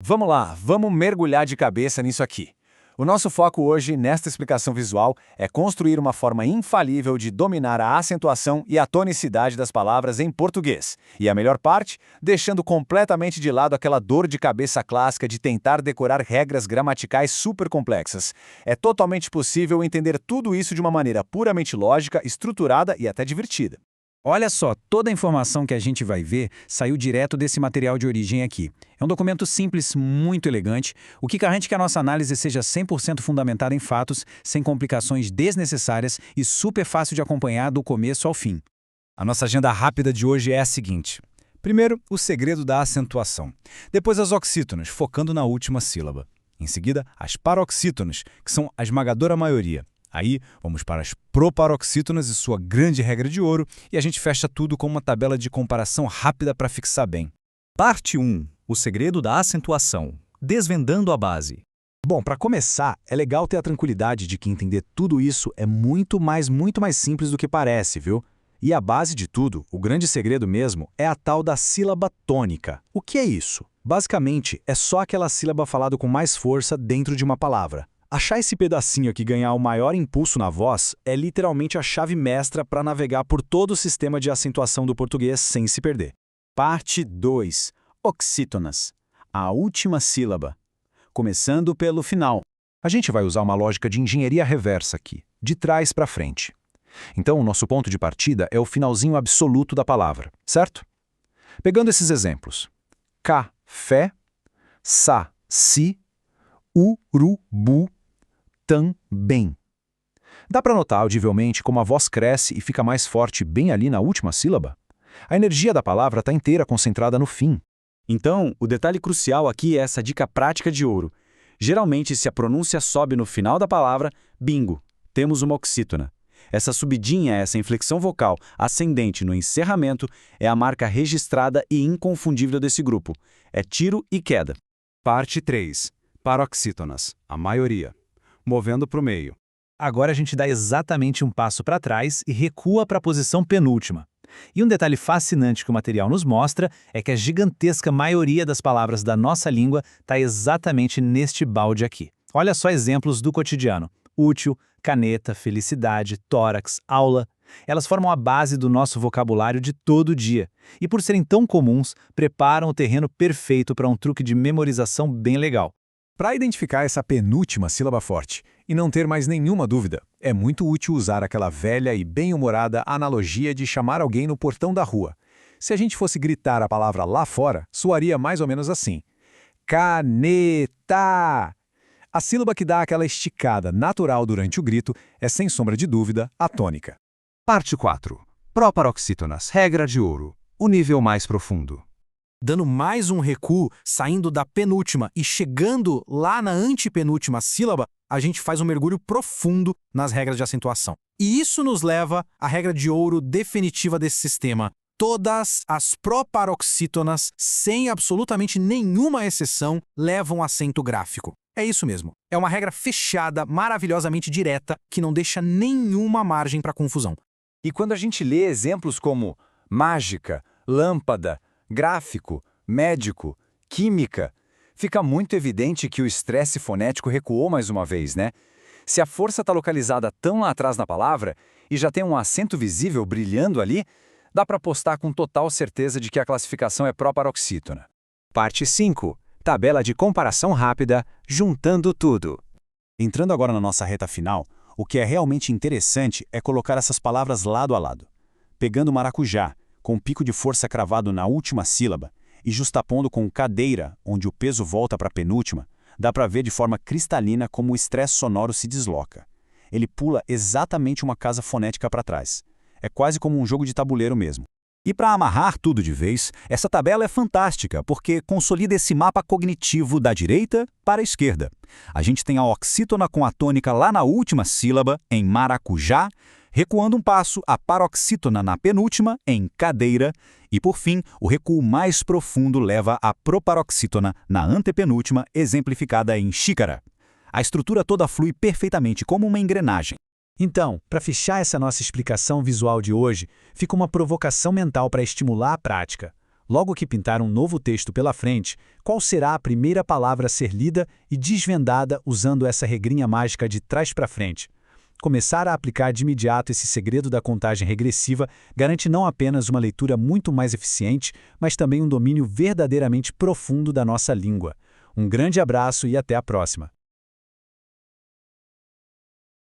Vamos lá, vamos mergulhar de cabeça nisso aqui. O nosso foco hoje, nesta explicação visual, é construir uma forma infalível de dominar a acentuação e a tonicidade das palavras em português. E a melhor parte, deixando completamente de lado aquela dor de cabeça clássica de tentar decorar regras gramaticais super complexas. É totalmente possível entender tudo isso de uma maneira puramente lógica, estruturada e até divertida. Olha só, toda a informação que a gente vai ver saiu direto desse material de origem aqui. É um documento simples, muito elegante, o que garante que a nossa análise seja 100% fundamentada em fatos, sem complicações desnecessárias e super fácil de acompanhar do começo ao fim. A nossa agenda rápida de hoje é a seguinte. Primeiro, o segredo da acentuação. Depois, as oxítonas, focando na última sílaba. Em seguida, as paroxítonas, que são a esmagadora maioria. Aí, vamos para as proparoxítonas e sua grande regra de ouro, e a gente fecha tudo com uma tabela de comparação rápida para fixar bem. Parte 1. O segredo da acentuação. Desvendando a base. Bom, para começar, é legal ter a tranquilidade de que entender tudo isso é muito mais simples do que parece, viu? E a base de tudo, o grande segredo mesmo, é a tal da sílaba tônica. O que é isso? Basicamente, é só aquela sílaba falada com mais força dentro de uma palavra. Achar esse pedacinho aqui ganhar o maior impulso na voz é literalmente a chave mestra para navegar por todo o sistema de acentuação do português sem se perder. Parte 2. Oxítonas. A última sílaba. Começando pelo final. A gente vai usar uma lógica de engenharia reversa aqui, de trás para frente. Então, o nosso ponto de partida é o finalzinho absoluto da palavra, certo? Pegando esses exemplos. Café, saci, urubu, também. Dá para notar audivelmente como a voz cresce e fica mais forte bem ali na última sílaba? A energia da palavra está inteira concentrada no fim. Então, o detalhe crucial aqui é essa dica prática de ouro. Geralmente, se a pronúncia sobe no final da palavra, bingo, temos uma oxítona. Essa subidinha, essa inflexão vocal ascendente no encerramento, é a marca registrada e inconfundível desse grupo. É tiro e queda. Parte 3. Paroxítonas, a maioria. Movendo para o meio. Agora a gente dá exatamente um passo para trás e recua para a posição penúltima. E um detalhe fascinante que o material nos mostra é que a gigantesca maioria das palavras da nossa língua está exatamente neste balde aqui. Olha só exemplos do cotidiano. Útil, caneta, felicidade, tórax, aula. Elas formam a base do nosso vocabulário de todo dia. E por serem tão comuns, preparam o terreno perfeito para um truque de memorização bem legal. Para identificar essa penúltima sílaba forte e não ter mais nenhuma dúvida, é muito útil usar aquela velha e bem-humorada analogia de chamar alguém no portão da rua. Se a gente fosse gritar a palavra lá fora, soaria mais ou menos assim. Caneta! A sílaba que dá aquela esticada natural durante o grito é, sem sombra de dúvida, a tônica. Parte 4. Proparoxítonas, regra de ouro. O nível mais profundo. Dando mais um recuo, saindo da penúltima e chegando lá na antepenúltima sílaba, a gente faz um mergulho profundo nas regras de acentuação. E isso nos leva à regra de ouro definitiva desse sistema. Todas as proparoxítonas, sem absolutamente nenhuma exceção, levam acento gráfico. É isso mesmo. É uma regra fechada, maravilhosamente direta, que não deixa nenhuma margem para confusão. E quando a gente lê exemplos como mágica, lâmpada, gráfico, médico, química, fica muito evidente que o estresse fonético recuou mais uma vez, né? Se a força está localizada tão lá atrás na palavra e já tem um acento visível brilhando ali, dá para apostar com total certeza de que a classificação é proparoxítona. Parte 5. Tabela de comparação rápida, juntando tudo. Entrando agora na nossa reta final, o que é realmente interessante é colocar essas palavras lado a lado. Pegando maracujá, com o pico de força cravado na última sílaba, e justapondo com cadeira, onde o peso volta para a penúltima, dá para ver de forma cristalina como o estresse sonoro se desloca. Ele pula exatamente uma casa fonética para trás. É quase como um jogo de tabuleiro mesmo. E para amarrar tudo de vez, essa tabela é fantástica porque consolida esse mapa cognitivo da direita para a esquerda. A gente tem a oxítona com a tônica lá na última sílaba, em maracujá, recuando um passo, a paroxítona na penúltima, em cadeira, e por fim, o recuo mais profundo leva a proparoxítona na antepenúltima, exemplificada em xícara. A estrutura toda flui perfeitamente como uma engrenagem. Então, para fechar essa nossa explicação visual de hoje, fica uma provocação mental para estimular a prática. Logo que pintar um novo texto pela frente, qual será a primeira palavra a ser lida e desvendada usando essa regrinha mágica de trás para frente? Começar a aplicar de imediato esse segredo da contagem regressiva garante não apenas uma leitura muito mais eficiente, mas também um domínio verdadeiramente profundo da nossa língua. Um grande abraço e até a próxima!